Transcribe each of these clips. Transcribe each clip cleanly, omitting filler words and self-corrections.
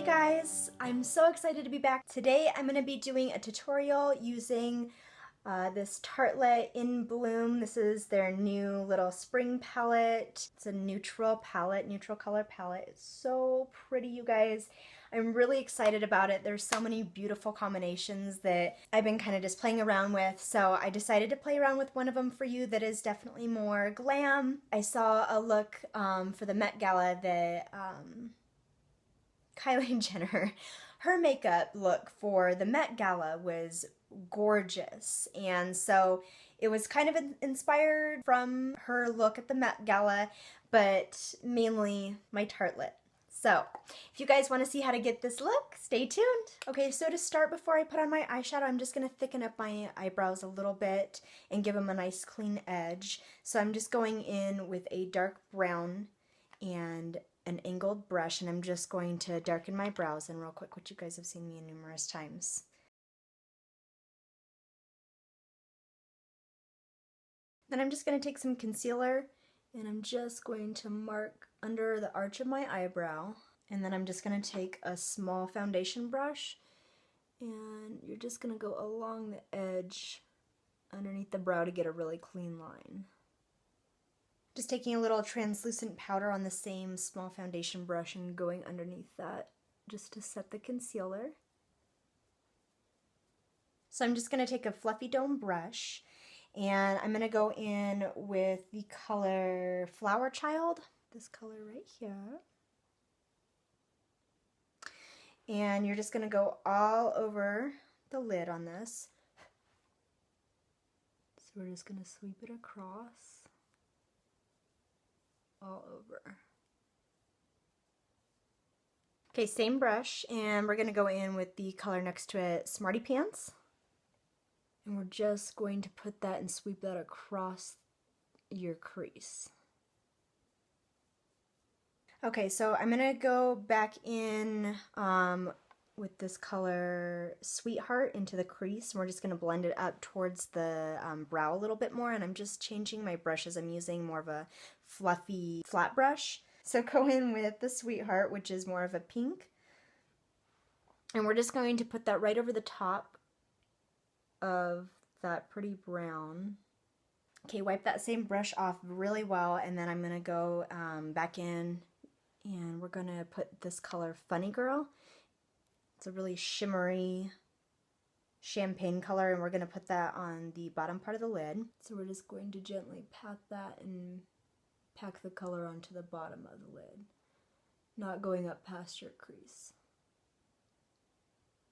guys, I'm so excited to be back. Today I'm going to be doing a tutorial using this Tartlette In Bloom. This is their new little spring palette. It's a neutral color palette. It's so pretty, you guys. I'm really excited about it. There's so many beautiful combinations that I've been kind of just playing around with, so I decided to play around with one of them for you that is definitely more glam. I saw a look for the Met Gala that Kylie Jenner, her makeup look for the Met Gala was gorgeous, and so it was kind of inspired from her look at the Met Gala, but mainly my Tartlette. So if you guys want to see how to get this look, stay tuned. Okay, so to start, before I put on my eyeshadow, I'm just going to thicken up my eyebrows a little bit and give them a nice clean edge. So I'm just going in with a dark brown and an angled brush, and I'm just going to darken my brows in real quick, which you guys have seen me in numerous times. Then I'm just going to take some concealer and I'm just going to mark under the arch of my eyebrow, and then I'm just going to take a small foundation brush and you're just going to go along the edge underneath the brow to get a really clean line. Just taking a little translucent powder on the same small foundation brush and going underneath that just to set the concealer. So I'm just going to take a fluffy dome brush and I'm going to go in with the color Flower Child, this color right here. And you're just going to go all over the lid on this. So we're just going to sweep it across all over. Okay, same brush, and we're going to go in with the color next to it, Smarty Pants. And we're just going to put that and sweep that across your crease. Okay, so I'm going to go back in with this color Sweetheart into the crease, and we're just going to blend it up towards the brow a little bit more, and I'm just changing my brushes. I'm using more of a fluffy flat brush. So go in with the Sweetheart, which is more of a pink, and we're just going to put that right over the top of that pretty brown. Okay, wipe that same brush off really well, and then I'm going to go back in and we're going to put this color Funny Girl. It's a really shimmery champagne color, and we're going to put that on the bottom part of the lid. So we're just going to gently pat that and pack the color onto the bottom of the lid, not going up past your crease.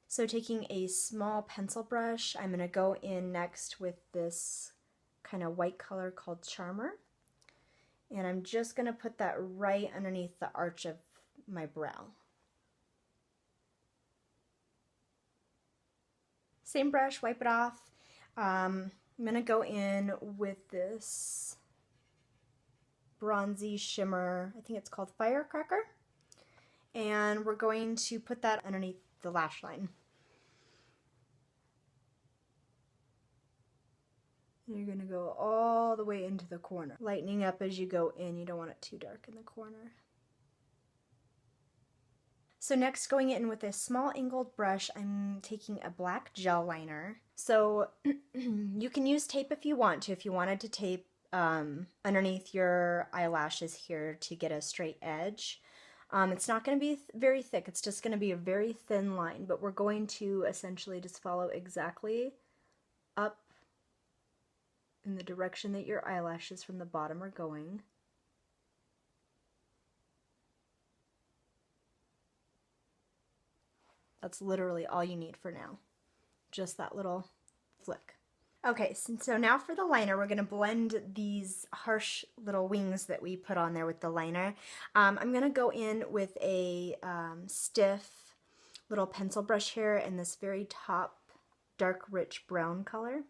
So taking a small pencil brush, I'm going to go in next with this kind of white color called Charmer. And I'm just going to put that right underneath the arch of my brow. Same brush, wipe it off. I'm going to go in with this bronzy shimmer, I think it's called Firecracker. And we're going to put that underneath the lash line. You're going to go all the way into the corner, lightening up as you go in. You don't want it too dark in the corner. So next, going in with a small angled brush, I'm taking a black gel liner. So you can use tape if you want to. If you wanted to tape underneath your eyelashes here to get a straight edge. It's not going to be very thick. It's just going to be a very thin line, but we're going to essentially just follow exactly up in the direction that your eyelashes from the bottom are going. That's literally all you need for now. Just that little flick. Okay, so now for the liner, we're going to blend these harsh little wings that we put on there with the liner. I'm going to go in with a stiff little pencil brush here in this very top dark rich brown color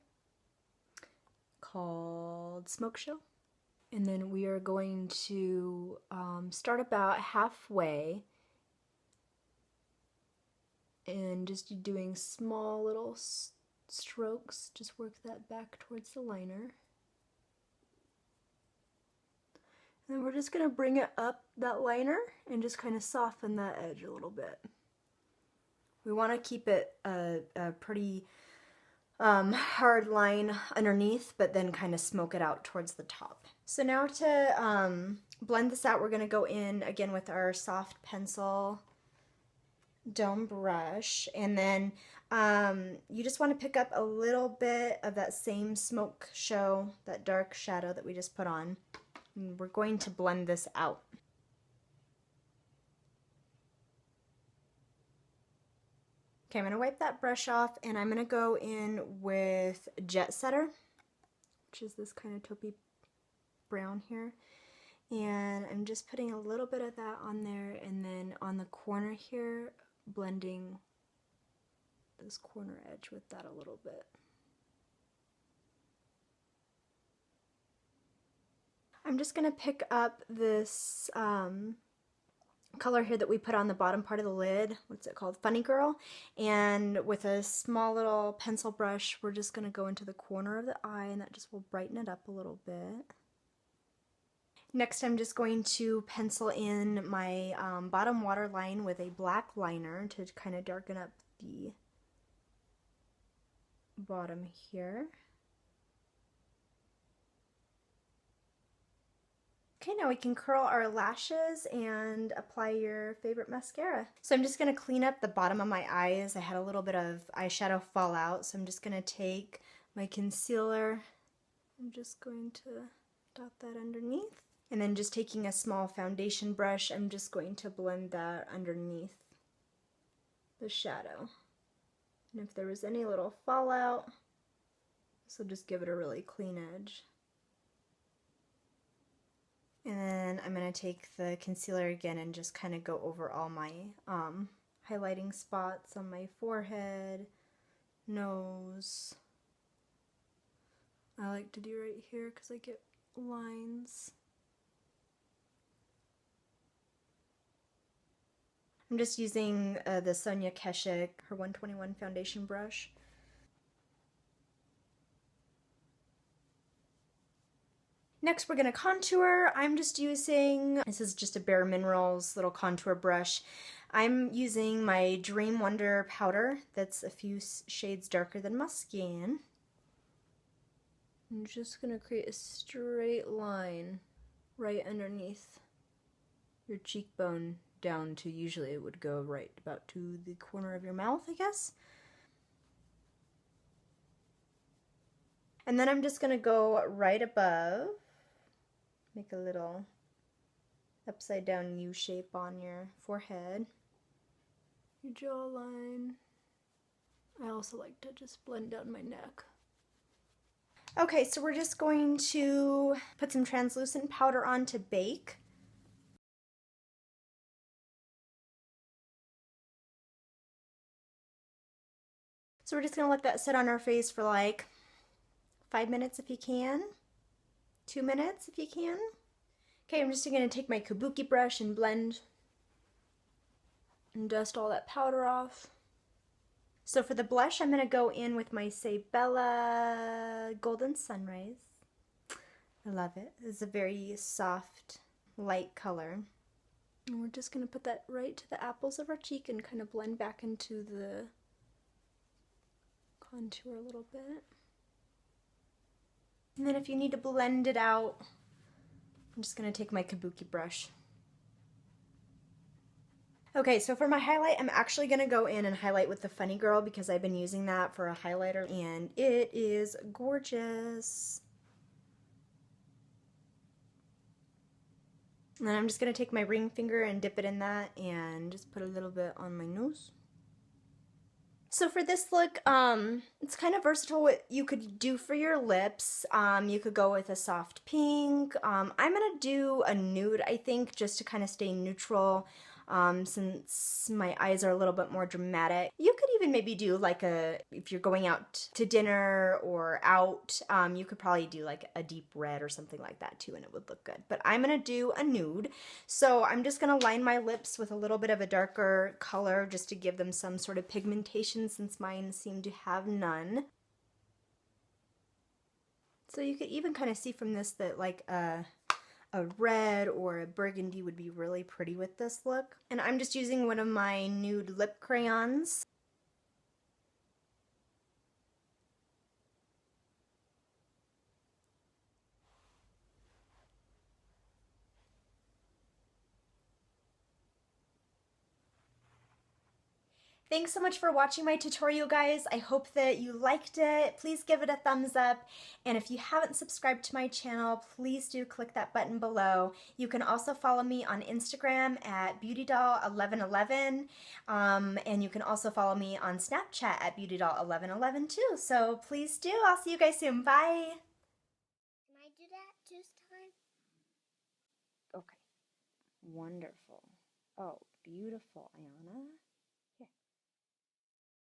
called Smoke Show. And then we are going to start about halfway and just doing small little strokes. Just work that back towards the liner. And then we're just going to bring it up that liner and just kind of soften that edge a little bit. We want to keep it a pretty hard line underneath, but then kind of smoke it out towards the top. So now to blend this out, we're going to go in again with our soft pencil dome brush, and then you just want to pick up a little bit of that same smoke show, that dark shadow that we just put on. And we're going to blend this out. Okay, I'm going to wipe that brush off, and I'm going to go in with Jet Setter, which is this kind of taupey brown here. And I'm just putting a little bit of that on there, and then on the corner here, blending this corner edge with that a little bit. I'm just going to pick up this color here that we put on the bottom part of the lid. What's it called? Funny Girl. And with a small little pencil brush, we're just going to go into the corner of the eye, and that just will brighten it up a little bit. Next, I'm just going to pencil in my bottom waterline with a black liner to kind of darken up the bottom here. Okay, now we can curl our lashes and apply your favorite mascara. So I'm just going to clean up the bottom of my eyes. I had a little bit of eyeshadow fall out, so I'm just going to take my concealer. I'm just going to dot that underneath. And then just taking a small foundation brush, I'm just going to blend that underneath the shadow. And if there was any little fallout, this will just give it a really clean edge. And then I'm going to take the concealer again and just kind of go over all my highlighting spots on my forehead, nose. I like to do right here because I get lines. I'm just using the Sonia Keshik, her 121 foundation brush. Next, we're going to contour. I'm just using, this is just a Bare Minerals little contour brush. I'm using my Dream Wonder powder that's a few shades darker than my skin. I'm just going to create a straight line right underneath your cheekbone down to, usually it would go right about to the corner of your mouth, I guess. And then I'm just going to go right above. Make a little upside down U shape on your forehead, your jawline. I also like to just blend down my neck. Okay, so we're just going to put some translucent powder on to bake. So we're just going to let that sit on our face for like 5 minutes if you can. 2 minutes if you can. Okay, I'm just going to take my kabuki brush and blend and dust all that powder off. So for the blush, I'm going to go in with my Bella Golden Sunrise. I love it. It's a very soft, light color. And we're just going to put that right to the apples of our cheek and kind of blend back into the contour a little bit. And then if you need to blend it out, I'm just going to take my kabuki brush. Okay, so for my highlight, I'm actually going to go in and highlight with the Funny Girl because I've been using that for a highlighter and it is gorgeous. And then I'm just going to take my ring finger and dip it in that and just put a little bit on my nose. So for this look, it's kind of versatile what you could do for your lips. You could go with a soft pink. I'm going to do a nude, I think, just to kind of stay neutral since my eyes are a little bit more dramatic. You could even maybe do like if you're going out to dinner or out, you could probably do like a deep red or something like that too and it would look good. But I'm going to do a nude. So I'm just going to line my lips with a little bit of a darker color just to give them some sort of pigmentation since mine seem to have none. So you could even kind of see from this that like a red or a burgundy would be really pretty with this look. And I'm just using one of my nude lip crayons. Thanks so much for watching my tutorial, guys. I hope that you liked it. Please give it a thumbs up. And if you haven't subscribed to my channel, please do click that button below. You can also follow me on Instagram at BeautyDoll1111. And you can also follow me on Snapchat at BeautyDoll1111 too. So please do. I'll see you guys soon. Bye. Can I do that this time? Okay. Wonderful. Oh, beautiful, Ayana.